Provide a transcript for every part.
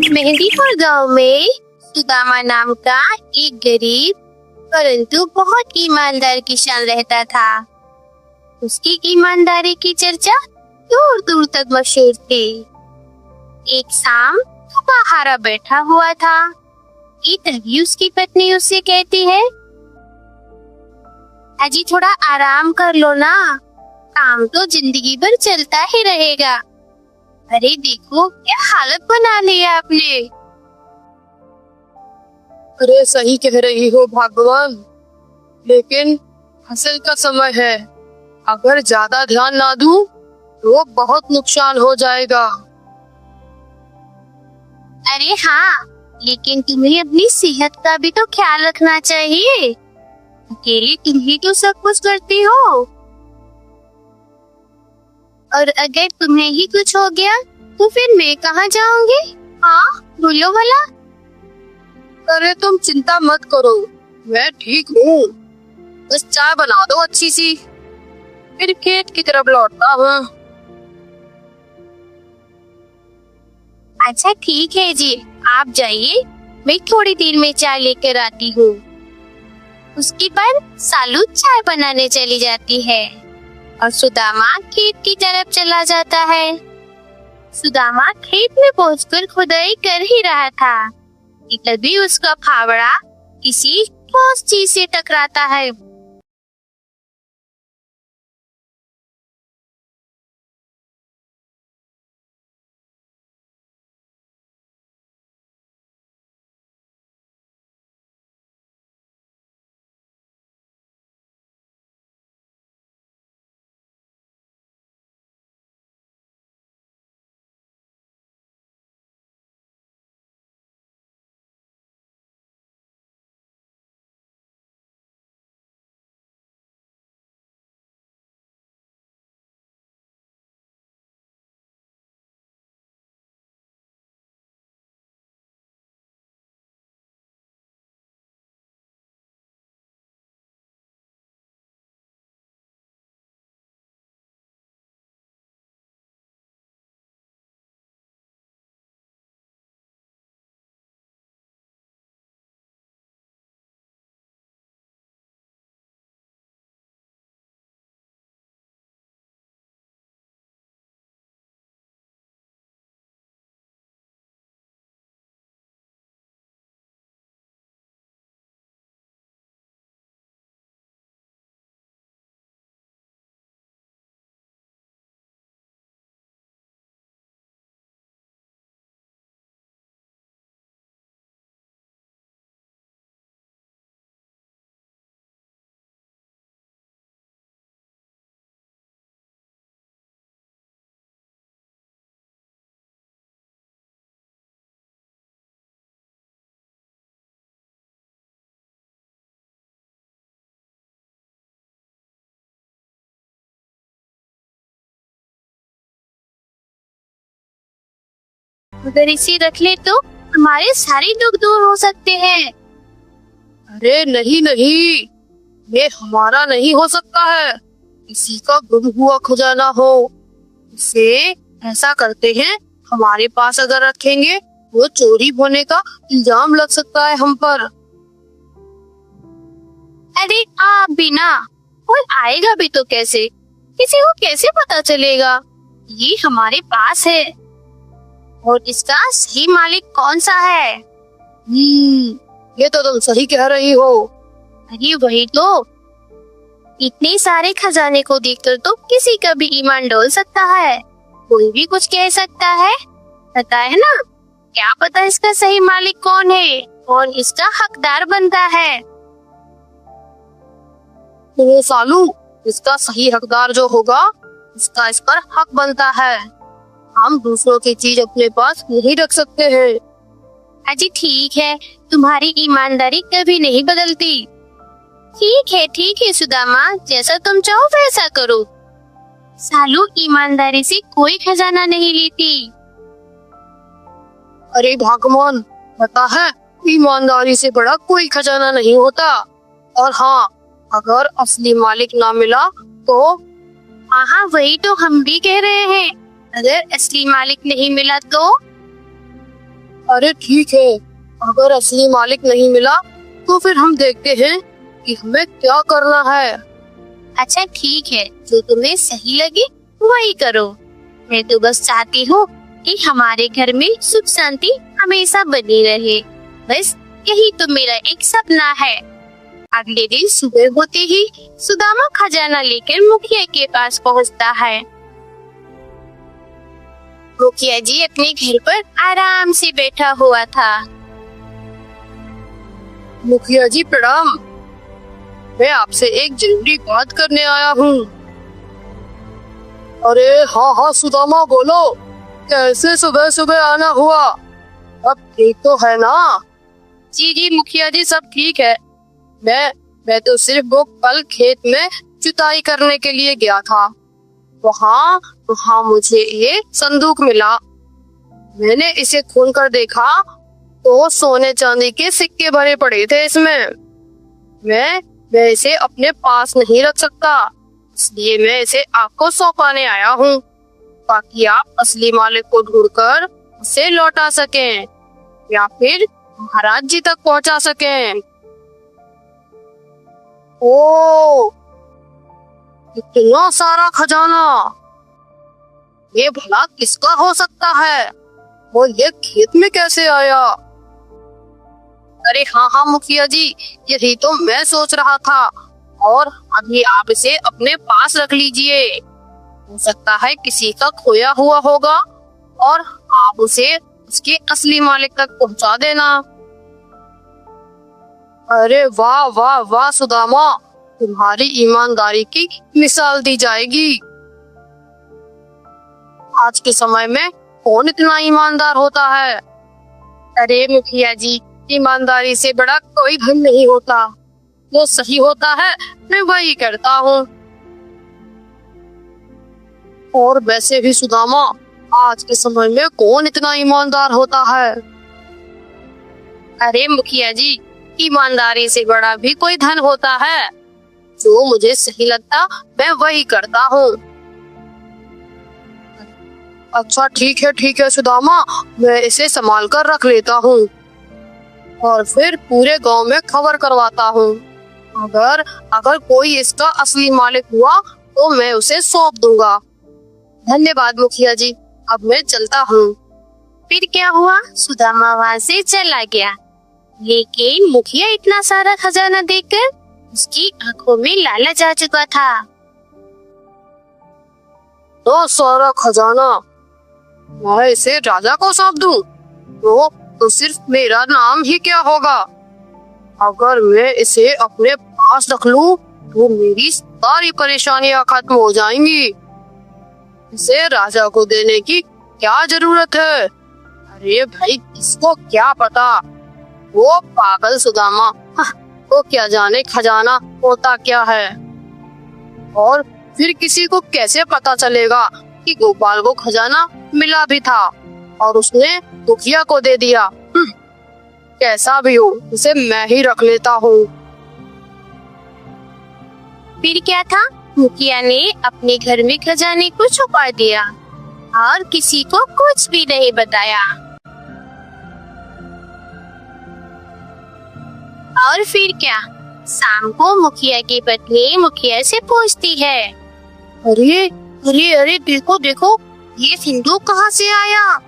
मेहंदीपुर गांव में सुदामा नाम का एक गरीब परंतु बहुत ईमानदार किसान रहता था। उसकी ईमानदारी की चर्चा दूर दूर तक मशहूर थी। एक शाम बाहर बैठा हुआ था कि तभी उसकी पत्नी उससे कहती है, अजी थोड़ा आराम कर लो ना, काम तो जिंदगी भर चलता ही रहेगा। अरे देखो क्या हालत बना ली है आपने। अरे सही कह रही हो भगवान, लेकिन फसल का समय है, अगर ज्यादा ध्यान ना दूं तो बहुत नुकसान हो जाएगा। अरे हाँ, लेकिन तुम्हें अपनी सेहत का भी तो ख्याल रखना चाहिए। अकेले तुम ही तो सब कुछ करती हो, और अगर तुम्हें ही कुछ हो गया तो फिर मैं कहाँ जाऊंगी? हाँ बोलो भला। अरे तुम चिंता मत करो, मैं ठीक हूँ, बस चाय बना दो अच्छी सी, फिर खेत की तरफ लौटता हूँ। अच्छा ठीक है जी, आप जाइए, मैं थोड़ी देर में चाय लेकर आती हूँ। उसके बाद सालू चाय बनाने चली जाती है और सुदामा खेत की तरफ चला जाता है। सुदामा खेत में पहुंचकर खुदाई कर ही रहा था कि तभी उसका फावड़ा किसी ठोस चीज से टकराता है। अगर इसे रख ले तो हमारे सारे दुख दूर हो सकते हैं। अरे नहीं नहीं, ये हमारा नहीं हो सकता है, किसी का गुम हुआ खजाना हो। इसे ऐसा करते हैं, हमारे पास अगर रखेंगे वो चोरी होने का इल्जाम लग सकता है हम पर। अरे आप भी ना, और आएगा भी तो कैसे, किसी को कैसे पता चलेगा? ये हमारे पास है, और इसका सही मालिक कौन सा है? ये तो तुम सही कह रही हो। अरे वही तो, इतने सारे खजाने को देखकर तो किसी का भी ईमान डोल सकता है, कोई भी कुछ कह सकता है। पता है ना, क्या पता इसका सही मालिक कौन है, कौन इसका हकदार बनता है। तो सालू, इसका सही हकदार जो होगा उसका इस पर हक बनता है। हम दूसरों की चीज अपने पास नहीं रख सकते हैं। अजी ठीक है, तुम्हारी ईमानदारी कभी नहीं बदलती। ठीक है सुदामा, जैसा तुम चाहो वैसा करो। सालू ईमानदारी से कोई खजाना नहीं लेती। अरे भगवान, पता है ईमानदारी से बड़ा कोई खजाना नहीं होता। और हाँ, अगर असली मालिक ना मिला तो हाँ, वही तो हम भी कह रहे हैं। अगर असली मालिक नहीं मिला तो? अरे ठीक है, अगर असली मालिक नहीं मिला तो फिर हम देखते हैं कि हमें क्या करना है। अच्छा ठीक है, जो तुम्हें सही लगे वही करो। मैं तो बस चाहती हूँ कि हमारे घर में सुख शांति हमेशा बनी रहे। बस यही तो मेरा एक सपना है। अगले दिन सुबह होते ही सुदामा खजाना लेकर मुखिया के पास पहुँचता है। मुखिया जी अपने घर पर आराम से बैठा हुआ था। मुखिया जी प्रणाम, मैं आपसे एक जरूरी बात करने आया हूँ। अरे हाँ हाँ सुदामा बोलो, कैसे सुबह सुबह आना हुआ? अब ठीक तो है ना? जी जी मुखिया जी सब ठीक है। मैं तो सिर्फ वो कल खेत में जुताई करने के लिए गया था। वहाँ मुझे ये संदूक मिला। मैंने इसे खोल कर देखा तो सोने चांदी के सिक्के भरे पड़े थे इसमें। मैं इसे अपने पास नहीं रख सकता, इसलिए मैं इसे आपको सौंपाने आया हूँ, ताकि आप असली मालिक को ढूंढकर उसे लौटा सकें या फिर महाराज जी तक पहुँचा सकें। ओ, इतना सारा खजाना, ये भला किसका हो सकता है और ये खेत में कैसे आया? अरे हाँ मुखिया जी, यही तो मैं सोच रहा था। और अभी आप इसे अपने पास रख लीजिए। हो सकता है किसी का खोया हुआ होगा और आप उसे उसके असली मालिक तक पहुंचा देना। अरे वाह वाह वाह सुदामा, तुम्हारी ईमानदारी की मिसाल दी जाएगी। आज के समय में कौन इतना ईमानदार होता है? अरे मुखिया जी, ईमानदारी से बड़ा कोई धन नहीं होता। जो सही होता है मैं वही करता हूँ। और वैसे भी सुदामा, आज के समय में कौन इतना ईमानदार होता है? अरे मुखिया जी, ईमानदारी से बड़ा भी कोई धन होता है। जो मुझे सही लगता मैं वही करता हूँ। अच्छा ठीक है सुदामा, मैं इसे संभाल कर रख लेता हूँ और फिर पूरे गांव में खबर करवाता हूँ। अगर कोई इसका असली मालिक हुआ तो मैं उसे सौंप दूंगा। धन्यवाद मुखिया जी, अब मैं चलता हूँ। फिर क्या हुआ? सुदामा वहाँ से चला गया, लेकिन मुखिया इतना सारा खजाना देखकर उसकी आंखों में लालच आ चुका था। तो सारा खजाना मैं इसे राजा को सौंप दूं तो सिर्फ मेरा नाम ही क्या होगा? अगर मैं इसे अपने पास रख लूं तो मेरी सारी परेशानियां खत्म हो जाएंगी। इसे राजा को देने की क्या जरूरत है? अरे भाई, इसको क्या पता? वो पागल सुदामा, वो क्या जाने खजाना होता क्या है। और फिर किसी को कैसे पता चलेगा कि गोपाल को खजाना मिला भी था और उसने मुखिया को दे दिया। कैसा भी हो, इसे मैं ही रख लेता हूँ। फिर क्या था? मुखिया ने अपने घर में खजाने को छुपा दिया और किसी को कुछ भी नहीं बताया। और फिर क्या? शाम को मुखिया की पत्नी मुखिया से पूछती है, अरे देखो देखो, ये सिंदूक कहाँ से आया?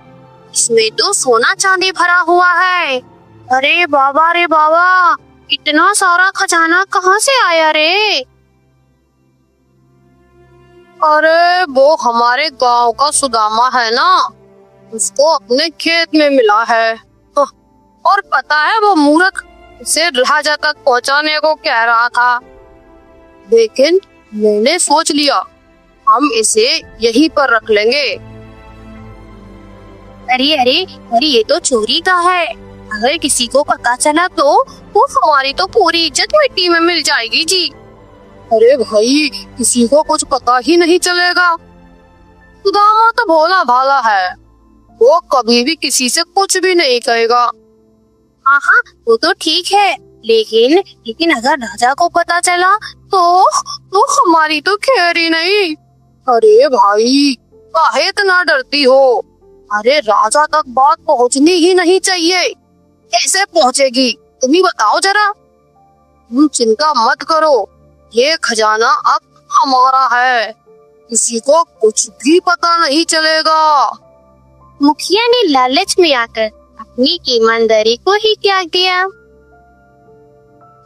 इसमें तो सोना चांदी भरा हुआ है। अरे बाबा, इतना सारा खजाना कहाँ से आया रे? अरे वो हमारे गांव का सुदामा है ना, उसको अपने खेत में मिला है। और पता है वो मूर्ख उसे राजा तक पहुंचाने को कह रहा था, लेकिन मैंने सोच लिया हम इसे यहीं पर रख लेंगे। अरे ये तो चोरी का है। अगर किसी को पता चला तो वो हमारी तो पूरी इज्जत मिट्टी में मिल जाएगी जी। अरे भाई, किसी को कुछ पता ही नहीं चलेगा। सुदामा तो भोला भाला है, वो कभी भी किसी से कुछ भी नहीं कहेगा। हाँ, वो तो ठीक है, लेकिन अगर राजा को पता चला तो हमारी तो खैर ही नहीं। अरे भाई, काहे इतना डरती हो? अरे राजा तक बात पहुंचनी ही नहीं चाहिए। कैसे पहुंचेगी तुम ही बताओ जरा। तुम चिंता मत करो, ये खजाना अब हमारा है, किसी को कुछ भी पता नहीं चलेगा। मुखिया ने लालच में आकर अपनी ईमानदारी को ही त्याग दिया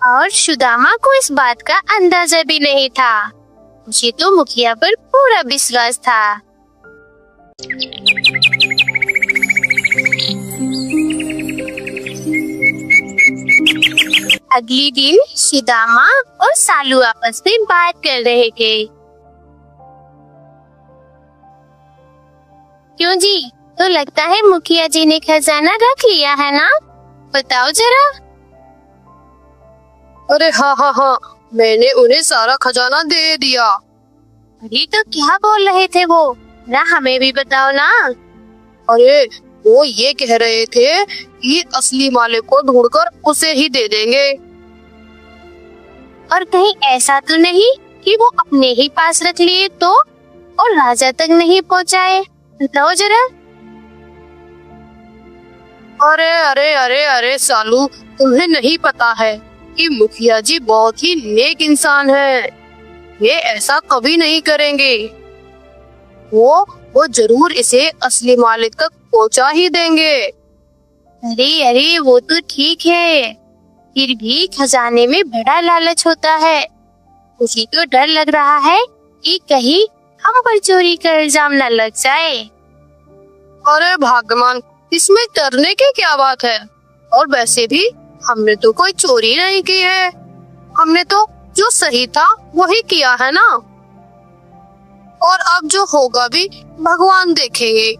और सुदामा को इस बात का अंदाजा भी नहीं था। उसे तो मुखिया पर पूरा विश्वास था। अगले दिन सुदामा और सालू आपस में बात कर रहे थे। क्यों जी, तो लगता है मुखिया जी ने खजाना रख लिया है ना? बताओ जरा। अरे हाँ, मैंने उन्हें सारा खजाना दे दिया। अरे तो क्या बोल रहे थे वो? ना हमें भी बताओ ना। अरे वो ये कह रहे थे कि असली मालिक को ढूंढकर उसे ही दे देंगे। और कहीं ऐसा तो नहीं कि वो अपने ही पास रख लिए तो और राजा तक नहीं पहुंचाए? बताओ जरा। अरे सालू, तुम्हें नहीं पता है कि मुखिया जी बहुत ही नेक इंसान है। ये ऐसा कभी नहीं करेंगे। वो जरूर इसे असली मालिक तक पहुंचा ही देंगे। अरे वो तो ठीक है, फिर भी खजाने में बड़ा लालच होता है। मुझे तो डर लग रहा है कि कहीं हम पर चोरी का इल्जाम न लग जाए। अरे भगवान, इसमें डरने की क्या बात है? और वैसे भी हमने तो कोई चोरी नहीं की है। हमने तो जो सही था वही किया है ना। और अब जो होगा भी भगवान देखेंगे।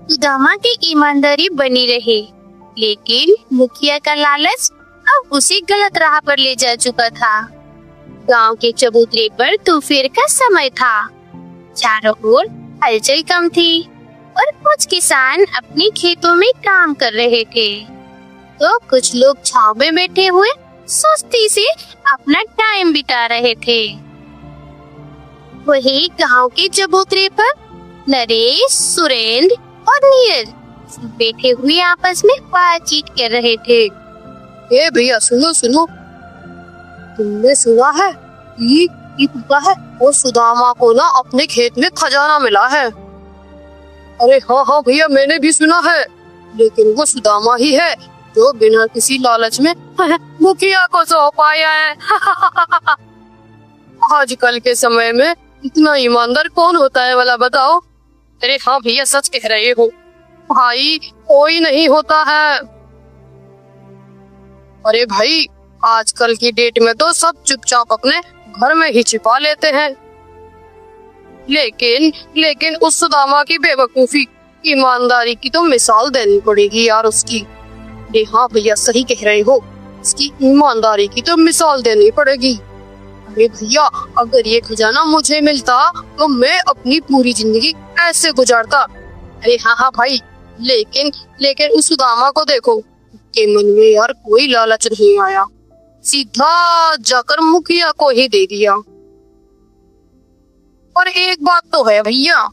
सुदामा की ईमानदारी बनी रही, लेकिन मुखिया का लालच अब उसे गलत राह पर ले जा चुका था। गांव के चबूतरे पर दोपहर का समय था। चारों ओर हलचल कम थी और कुछ किसान अपने खेतों में काम कर रहे थे, तो कुछ लोग छांव में बैठे हुए सुस्ती से अपना टाइम बिता रहे थे। वही गांव के चबूतरे पर नरेश, सुरेंद्र और नीरज बैठे हुए आपस में बातचीत कर रहे थे। ए भैया, सुनो, तुमने सुना है कि पता है वो सुदामा को ना अपने खेत में खजाना मिला है। अरे हाँ भैया, मैंने भी सुना है, लेकिन वो सुदामा ही है जो बिना किसी लालच में मुखिया को सौंप आया है। आजकल के समय में इतना ईमानदार कौन होता है वाला बताओ। अरे हाँ भैया, सच कह रहे हो भाई, कोई नहीं होता है। अरे भाई, आजकल की डेट में तो सब चुपचाप अपने घर में ही छिपा लेते हैं। लेकिन उस सुदामा की बेवकूफी, ईमानदारी की तो मिसाल देनी पड़ेगी यार उसकी। अरे हाँ भैया, सही कह रहे हो, इसकी ईमानदारी की तो मिसाल देनी पड़ेगी। अरे भैया, अगर ये खजाना मुझे मिलता तो मैं अपनी पूरी जिंदगी ऐसे गुजारता। अरे हाँ भाई, लेकिन उस सुदामा को देखो, के मन में यार कोई लालच नहीं आया, सीधा जाकर मुखिया को ही दे दिया। और एक बात तो है भैया,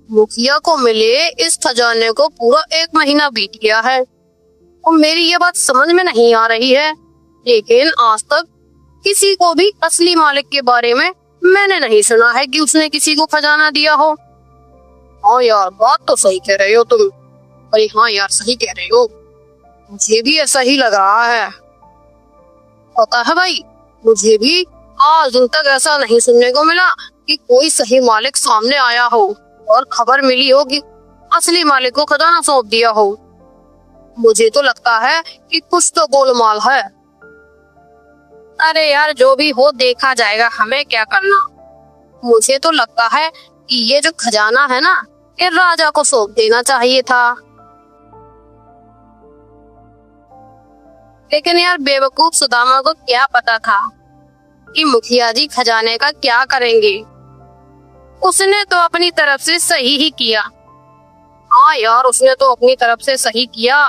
मुखिया को मिले इस खजाने को पूरा 1 महीना बीत गया है और मेरी ये बात समझ में नहीं आ रही है। लेकिन आज तक किसी को भी असली मालिक के बारे में मैंने नहीं सुना है कि उसने किसी को खजाना दिया हो। हाँ यार, बात तो सही कह रहे हो तुम। अरे हाँ यार, सही कह रहे हो, मुझे भी ऐसा ही लग रहा है। पता है भाई, मुझे भी आज दिन तक ऐसा नहीं सुनने को मिला कि कोई सही मालिक सामने आया हो और खबर मिली हो कि असली मालिक को खजाना सौंप दिया हो। मुझे तो लगता है कि कुछ तो गोलमाल है। अरे यार, जो भी हो देखा जाएगा, हमें क्या करना। मुझे तो लगता है कि ये जो खजाना है ना, ये राजा को सौंप देना चाहिए था। लेकिन यार, बेवकूफ सुदामा को क्या पता था कि मुखिया जी खजाने का क्या करेंगे। उसने तो अपनी तरफ से सही ही किया। हाँ यार, उसने तो अपनी तरफ से सही किया,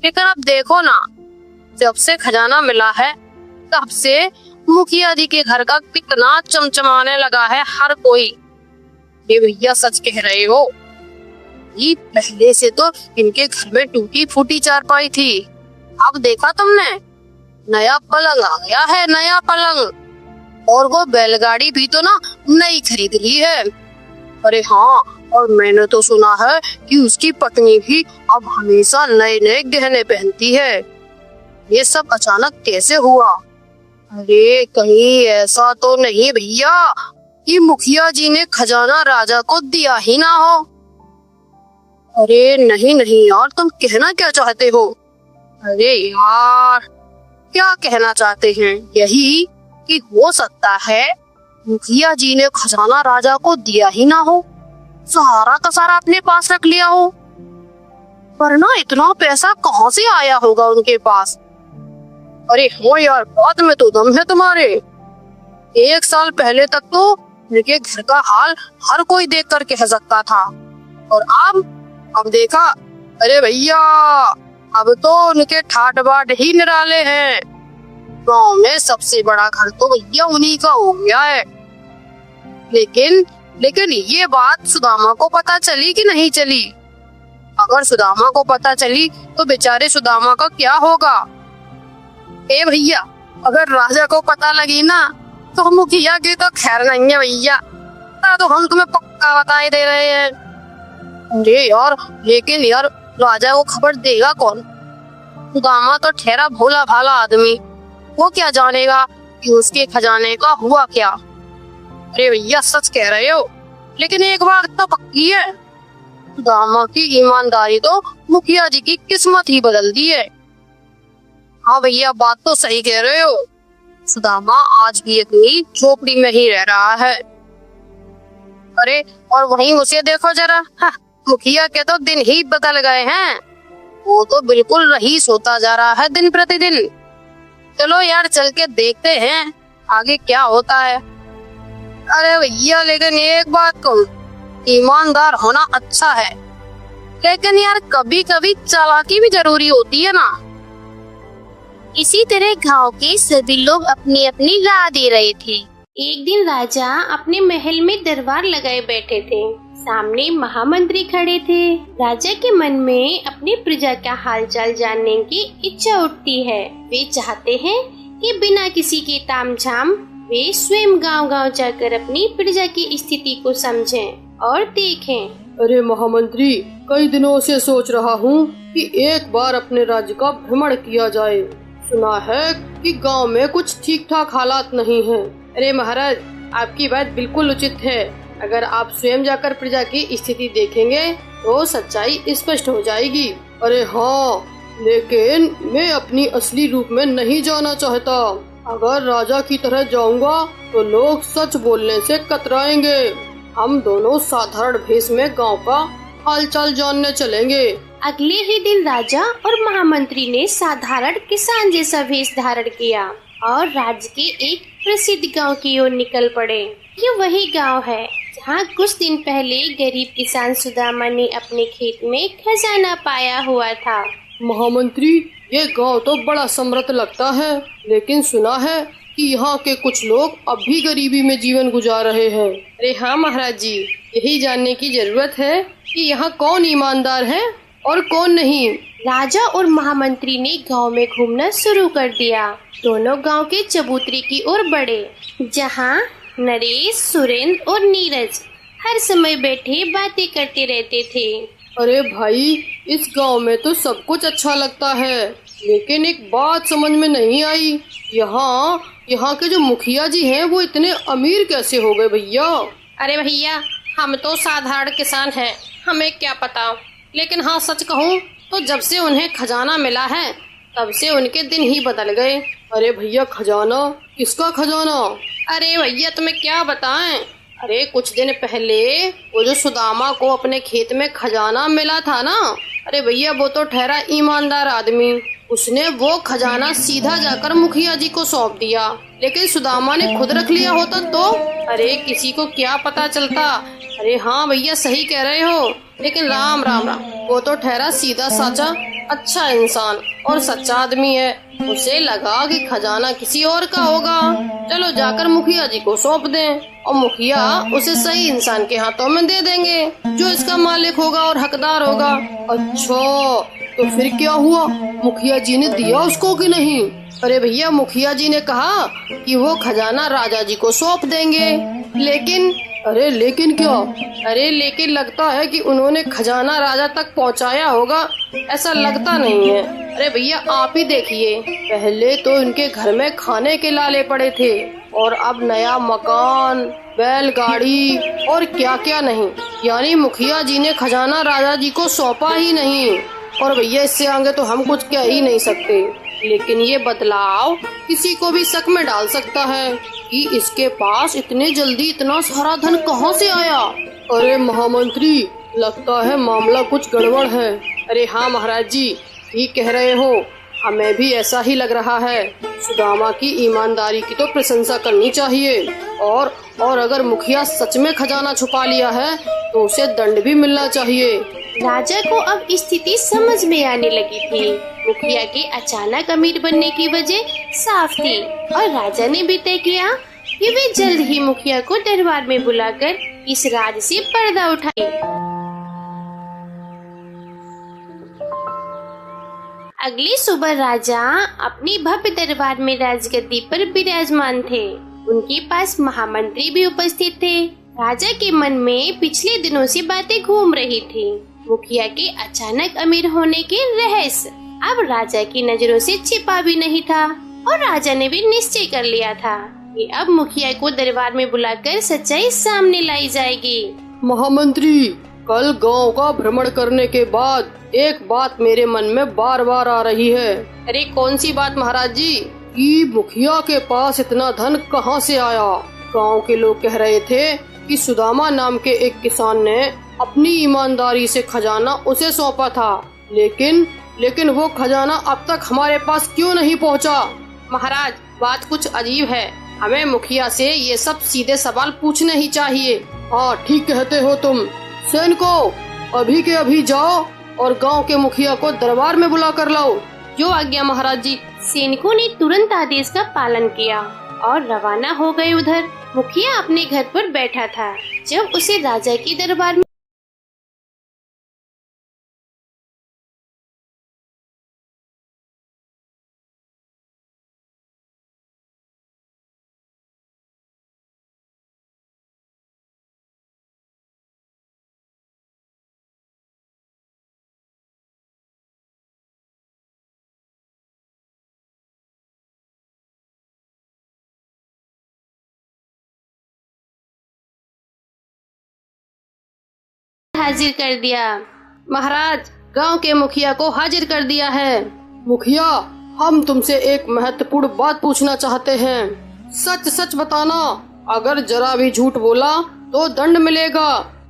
लेकिन अब देखो ना, जब से खजाना मिला है तब से मुखिया जी के घर का कितना चमचमाने लगा है हर कोई। ये भैया सच कह रहे हो, ये पहले से तो इनके घर में टूटी फूटी चारपाई थी, अब देखा तुमने नया पलंग आ गया है, नया पलंग। और वो बैलगाड़ी भी तो ना नई खरीद ली है। अरे हाँ, और मैंने तो सुना है कि उसकी पत्नी भी अब हमेशा नए नए गहने पहनती है। ये सब अचानक कैसे हुआ? अरे कहीं ऐसा तो नहीं भैया कि मुखिया जी ने खजाना राजा को दिया ही ना हो? अरे नहीं नहीं यार, तुम कहना क्या चाहते हो? अरे यार, क्या कहना चाहते हैं? यही कि हो सकता है मुखिया जी ने खजाना राजा को दिया ही ना हो, सारा का सारा अपने पास रख लिया हो। वरना इतना पैसा कहाँ से आया होगा उनके पास? अरे हो यार, बात में तो दम है तुम्हारे। 1 साल पहले तक तो उनके घर का हाल हर कोई देख कर कह सकता था, और अब देखा, अरे भैया अब तो उनके ठाट बाट ही निराले हैं। गांव में सबसे बड़ा घर तो भैया उन्हीं का हो गया है। लेकिन ये बात सुदामा को पता चली कि नहीं चली? अगर सुदामा को पता चली तो बेचारे सुदामा का क्या होगा? ए भैया, अगर राजा को पता लगी ना तो मुखिया की तो खैर नहीं है भैया, तो हम तुम्हें पक्का बता ही दे रहे हैं। अरे यार, लेकिन यार राजा को खबर देगा कौन? सुदामा तो ठहरा भोला भाला आदमी, वो क्या जानेगा कि उसके खजाने का हुआ क्या? अरे भैया सच कह रहे हो, लेकिन एक बात तो पक्की है, सुदामा की ईमानदारी तो मुखिया जी की किस्मत ही बदल दी है। हाँ भैया, बात तो सही कह रहे हो, सुदामा आज भी अपनी झोपड़ी में ही रह रहा है। अरे और वहीं उसे देखो जरा, हाँ, मुखिया के तो दिन ही बदल गए हैं, वो तो बिल्कुल रईस होता जा रहा है दिन प्रतिदिन। चलो यार, चल के देखते हैं आगे क्या होता है। अरे भैया, लेकिन एक बात कहूं, ईमानदार होना अच्छा है, लेकिन यार कभी कभी चालाकी भी जरूरी होती है ना। इसी तरह गांव के सभी लोग अपनी अपनी राह दे रहे थे। एक दिन राजा अपने महल में दरबार लगाए बैठे थे। सामने महामंत्री खड़े थे। राजा के मन में अपनी प्रजा का हालचाल जानने की इच्छा उठती है। वे चाहते हैं कि बिना किसी के तामझाम वे स्वयं गांव-गांव जाकर अपनी प्रजा की स्थिति को समझें और देखें। अरे महामंत्री, कई दिनों से सोच रहा हूँ कि एक बार अपने राज्य का भ्रमण किया जाए। सुना है कि गांव में कुछ ठीक ठाक हालात नहीं हैं। अरे महाराज, आपकी बात बिल्कुल उचित है। अगर आप स्वयं जाकर प्रजा की स्थिति देखेंगे तो सच्चाई स्पष्ट हो जाएगी। अरे हाँ, लेकिन मैं अपनी असली रूप में नहीं जाना चाहता। अगर राजा की तरह जाऊंगा तो लोग सच बोलने से कतराएंगे। हम दोनों साधारण भेष में गांव का हालचाल जानने चलेंगे। अगले ही दिन राजा और महामंत्री ने साधारण किसान जैसा वेश धारण किया और राज्य के एक प्रसिद्ध गांव की ओर निकल पड़े। ये वही गांव है जहां कुछ दिन पहले गरीब किसान सुदामा ने अपने खेत में खजाना पाया हुआ था। महामंत्री, ये गांव तो बड़ा समृद्ध लगता है, लेकिन सुना है कि यहाँ के कुछ लोग अब भी गरीबी में जीवन गुजार रहे हैं। अरे हाँ महाराज जी, यही जानने की जरूरत है कि यहाँ कौन ईमानदार है और कौन नहीं। राजा और महामंत्री ने गांव में घूमना शुरू कर दिया। दोनों गांव के चबूतरे की ओर बढ़े, जहां नरेश, सुरेंद्र और नीरज हर समय बैठे बातें करते रहते थे। अरे भाई, इस गांव में तो सब कुछ अच्छा लगता है, लेकिन एक बात समझ में नहीं आई, यहाँ के जो मुखिया जी हैं वो इतने अमीर कैसे हो गए भैया? अरे भैया, हम तो साधारण किसान हैं, हमें क्या पता। लेकिन हाँ, सच कहूँ तो जब से उन्हें खजाना मिला है तब से उनके दिन ही बदल गए। अरे भैया, खजाना? किसका खजाना? अरे भैया, तुम्हें क्या बताएं। अरे कुछ दिन पहले वो जो सुदामा को अपने खेत में खजाना मिला था ना, अरे भैया वो तो ठहरा ईमानदार आदमी। उसने वो खजाना सीधा जाकर मुखिया जी को सौंप दिया, लेकिन सुदामा ने खुद रख लिया होता तो अरे किसी को क्या पता चलता। अरे हाँ भैया, सही कह रहे हो, लेकिन राम राम राम, वो तो ठहरा सीधा साचा अच्छा इंसान और सच्चा आदमी है। उसे लगा कि खजाना किसी और का होगा, चलो जाकर मुखिया जी को सौंप दें और मुखिया उसे सही इंसान के हाथों में दे देंगे जो इसका मालिक होगा और हकदार होगा। अच्छा, तो फिर क्या हुआ? मुखिया जी ने दिया उसको कि नहीं? अरे भैया, मुखिया जी ने कहा कि वो खजाना राजा जी को सौंप देंगे, लेकिन अरे लेकिन क्या? अरे लेकिन लगता है कि उन्होंने खजाना राजा तक पहुंचाया होगा, ऐसा लगता नहीं है। अरे भैया आप ही देखिए, पहले तो इनके घर में खाने के लाले पड़े थे और अब नया मकान, बैलगाड़ी और क्या क्या नहीं। यानी मुखिया जी ने खजाना राजा जी को सौंपा ही नहीं। और भैया इससे आगे तो हम कुछ कह ही नहीं सकते, लेकिन ये बदलाव किसी को भी शक में डाल सकता है कि इसके पास इतने जल्दी इतना सारा धन कहाँ से आया। अरे महामंत्री, लगता है मामला कुछ गड़बड़ है। अरे हाँ महाराज जी, ठीक कह रहे हो, हमें भी ऐसा ही लग रहा है। सुदामा की ईमानदारी की तो प्रशंसा करनी चाहिए और अगर मुखिया सच में खजाना छुपा लिया है तो उसे दंड भी मिलना चाहिए। राजा को अब स्थिति समझ में आने लगी थी। मुखिया के अचानक अमीर बनने की वजह साफ थी और राजा ने भी तय किया कि वे जल्द ही मुखिया को दरबार में बुलाकर इस राज से पर्दा उठाए। अगली सुबह राजा अपनी भव्य दरबार में राजगद्दी पर विराजमान थे। उनके पास महामंत्री भी उपस्थित थे। राजा के मन में पिछले दिनों से बातें घूम रही थी। मुखिया के अचानक अमीर होने के रहस्य अब राजा की नजरों से छिपा भी नहीं था और राजा ने भी निश्चय कर लिया था कि अब मुखिया को दरबार में बुलाकर सच्चाई सामने लाई जाएगी। महामंत्री, कल गांव का भ्रमण करने के बाद एक बात मेरे मन में बार बार आ रही है। अरे कौन सी बात महाराज जी? कि मुखिया के पास इतना धन कहाँ से आया? गांव के लोग कह रहे थे कि सुदामा नाम के एक किसान ने अपनी ईमानदारी से खजाना उसे सौंपा था, लेकिन वो खजाना अब तक हमारे पास क्यों नहीं पहुंचा? महाराज, बात कुछ अजीब है। हमें मुखिया से ये सब सीधे सवाल पूछने ही चाहिए। हाँ ठीक कहते हो तुम। सैनिकों, अभी के अभी जाओ और गांव के मुखिया को दरबार में बुला कर लाओ। जो आज्ञा महाराज जी। सैनिकों ने तुरंत आदेश का पालन किया और रवाना हो गए उधर। मुखिया अपने घर पर बैठा था जब उसे राजा के दरबार में हाजिर कर दिया। महाराज, गांव के मुखिया को हाजिर कर दिया है। मुखिया, हम तुमसे एक महत्वपूर्ण बात पूछना चाहते हैं। सच सच बताना, अगर जरा भी झूठ बोला तो दंड मिलेगा।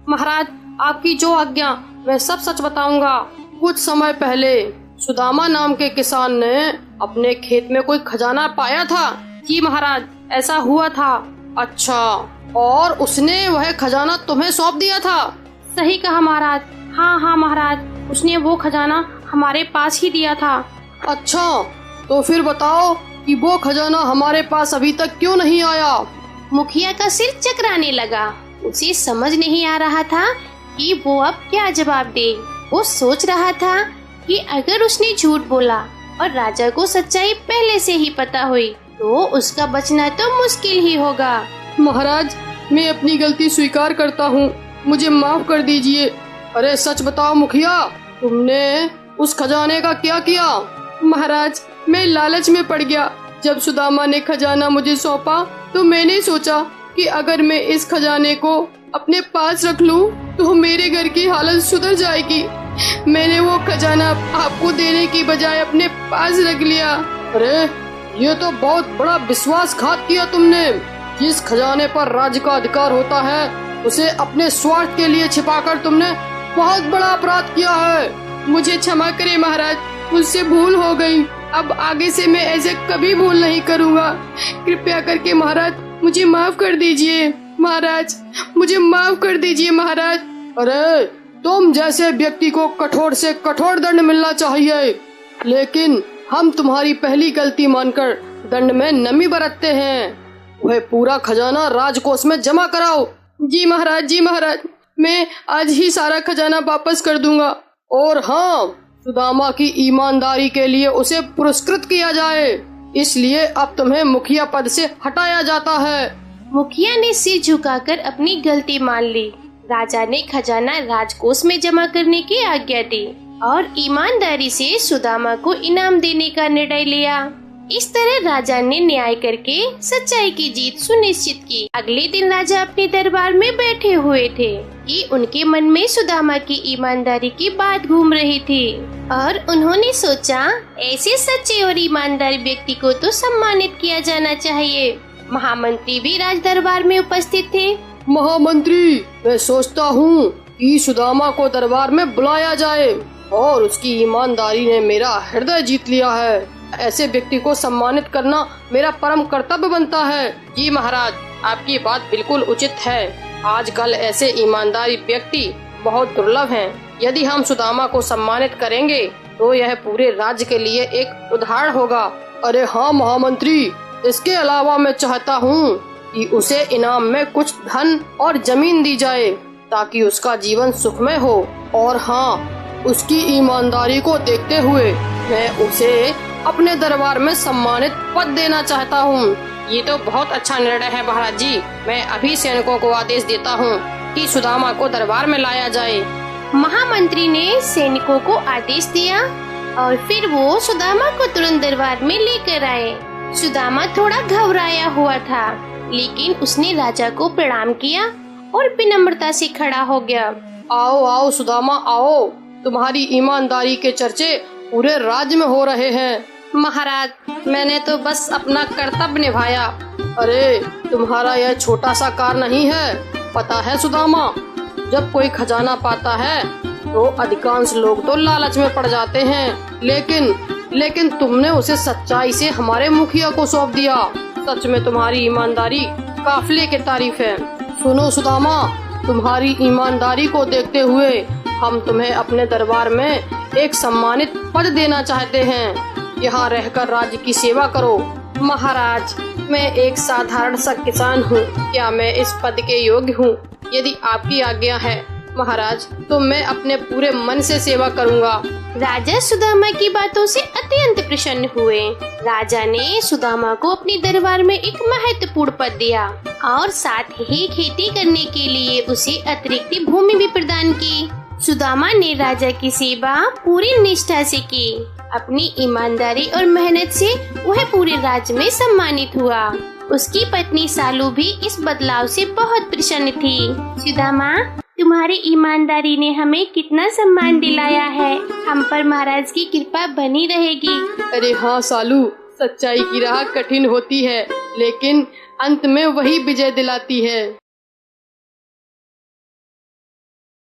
महाराज, आपकी जो आज्ञा, मैं सब सच बताऊंगा। कुछ समय पहले सुदामा नाम के किसान ने अपने खेत में कोई खजाना पाया था। जी महाराज, ऐसा हुआ था। अच्छा, और उसने वह खजाना तुम्हें सौंप दिया था? सही कहा महाराज। हाँ महाराज, उसने वो खजाना हमारे पास ही दिया था। अच्छा, तो फिर बताओ कि वो खजाना हमारे पास अभी तक क्यों नहीं आया? मुखिया का सिर चकराने लगा। उसे समझ नहीं आ रहा था कि वो अब क्या जवाब दे। वो सोच रहा था कि अगर उसने झूठ बोला और राजा को सच्चाई पहले से ही पता हुई तो उसका बचना तो मुश्किल ही होगा। महाराज, मैं अपनी गलती स्वीकार करता हूँ, मुझे माफ कर दीजिए। अरे सच बताओ मुखिया, तुमने उस खजाने का क्या किया? महाराज, मैं लालच में पड़ गया। जब सुदामा ने खजाना मुझे सौंपा तो मैंने सोचा कि अगर मैं इस खजाने को अपने पास रख लूं तो मेरे घर की हालत सुधर जाएगी। मैंने वो खजाना आपको देने की बजाय अपने पास रख लिया। अरे ये तो बहुत बड़ा विश्वासघात किया तुमने। जिस खजाने पर राज्य का अधिकार होता है उसे अपने स्वार्थ के लिए छिपाकर तुमने बहुत बड़ा अपराध किया है। मुझे क्षमा करें महाराज, मुझसे भूल हो गई। अब आगे से मैं ऐसे कभी भूल नहीं करूँगा। कृपया करके महाराज मुझे माफ कर दीजिए। महाराज, मुझे माफ कर दीजिए महाराज। अरे तुम जैसे व्यक्ति को कठोर से कठोर दंड मिलना चाहिए, लेकिन हम तुम्हारी पहली गलती मानकर दंड में नमी बरतते हैं। वह पूरा खजाना राजकोष में जमा कराओ। जी महाराज, जी महाराज, मैं आज ही सारा खजाना वापस कर दूंगा। और हाँ, सुदामा की ईमानदारी के लिए उसे पुरस्कृत किया जाए, इसलिए अब तुम्हें मुखिया पद से हटाया जाता है। मुखिया ने सिर झुकाकर अपनी गलती मान ली। राजा ने खजाना राजकोष में जमा करने की आज्ञा दी और ईमानदारी से सुदामा को इनाम देने का निर्णय लिया। इस तरह राजा ने न्याय करके सच्चाई की जीत सुनिश्चित की। अगले दिन राजा अपने दरबार में बैठे हुए थे कि उनके मन में सुदामा की ईमानदारी की बात घूम रही थी और उन्होंने सोचा, ऐसे सच्चे और ईमानदार व्यक्ति को तो सम्मानित किया जाना चाहिए। महामंत्री भी राज दरबार में उपस्थित थे। महामंत्री, मैं सोचता हूँ कि सुदामा को दरबार में बुलाया जाए और उसकी ईमानदारी ने मेरा हृदय जीत लिया है। ऐसे व्यक्ति को सम्मानित करना मेरा परम कर्तव्य बनता है। जी महाराज, आपकी बात बिल्कुल उचित है। आजकल ऐसे ईमानदारी व्यक्ति बहुत दुर्लभ हैं। यदि हम सुदामा को सम्मानित करेंगे तो यह पूरे राज्य के लिए एक उदाहरण होगा। अरे हाँ महामंत्री, इसके अलावा मैं चाहता हूँ कि उसे इनाम में कुछ धन और जमीन दी जाए ताकि उसका जीवन सुखमय हो। और हाँ, उसकी ईमानदारी को देखते हुए मैं उसे अपने दरबार में सम्मानित पद देना चाहता हूँ। ये तो बहुत अच्छा निर्णय है महाराज जी। मैं अभी सैनिकों को आदेश देता हूँ कि सुदामा को दरबार में लाया जाए। महामंत्री ने सैनिकों को आदेश दिया और फिर वो सुदामा को तुरंत दरबार में लेकर आए। सुदामा थोड़ा घबराया हुआ था, लेकिन उसने राजा को प्रणाम किया और विनम्रता से खड़ा हो गया। आओ आओ सुदामा, आओ। तुम्हारी ईमानदारी के चर्चे पूरे राज्य में हो रहे हैं। महाराज, मैंने तो बस अपना कर्तव्य निभाया। अरे, तुम्हारा यह छोटा सा कार्य नहीं है। पता है सुदामा, जब कोई खजाना पाता है तो अधिकांश लोग तो लालच में पड़ जाते हैं, लेकिन तुमने उसे सच्चाई से हमारे मुखिया को सौंप दिया। सच में तुम्हारी ईमानदारी काफिले की तारीफ है। सुनो सुदामा, तुम्हारी ईमानदारी को देखते हुए हम तुम्हें अपने दरबार में एक सम्मानित पद देना चाहते हैं। यहाँ रहकर राज्य की सेवा करो। महाराज, मैं एक साधारण सा किसान हूँ। क्या मैं इस पद के योग्य हूँ? यदि आपकी आज्ञा है महाराज, तो मैं अपने पूरे मन से सेवा करूँगा। राजा सुदामा की बातों से अत्यंत प्रसन्न हुए। राजा ने सुदामा को अपने दरबार में एक महत्वपूर्ण पद दिया और साथ ही खेती करने के लिए उसे अतिरिक्त भूमि भी प्रदान की। सुदामा ने राजा की सेवा पूरी निष्ठा से की। अपनी ईमानदारी और मेहनत से वह पूरे राज्य में सम्मानित हुआ। उसकी पत्नी सालू भी इस बदलाव से बहुत प्रसन्न थी। सुदामा, तुम्हारी ईमानदारी ने हमें कितना सम्मान दिलाया है। हम पर महाराज की कृपा बनी रहेगी। अरे हाँ सालू, सच्चाई की राह कठिन होती है, लेकिन अंत में वही विजय दिलाती है।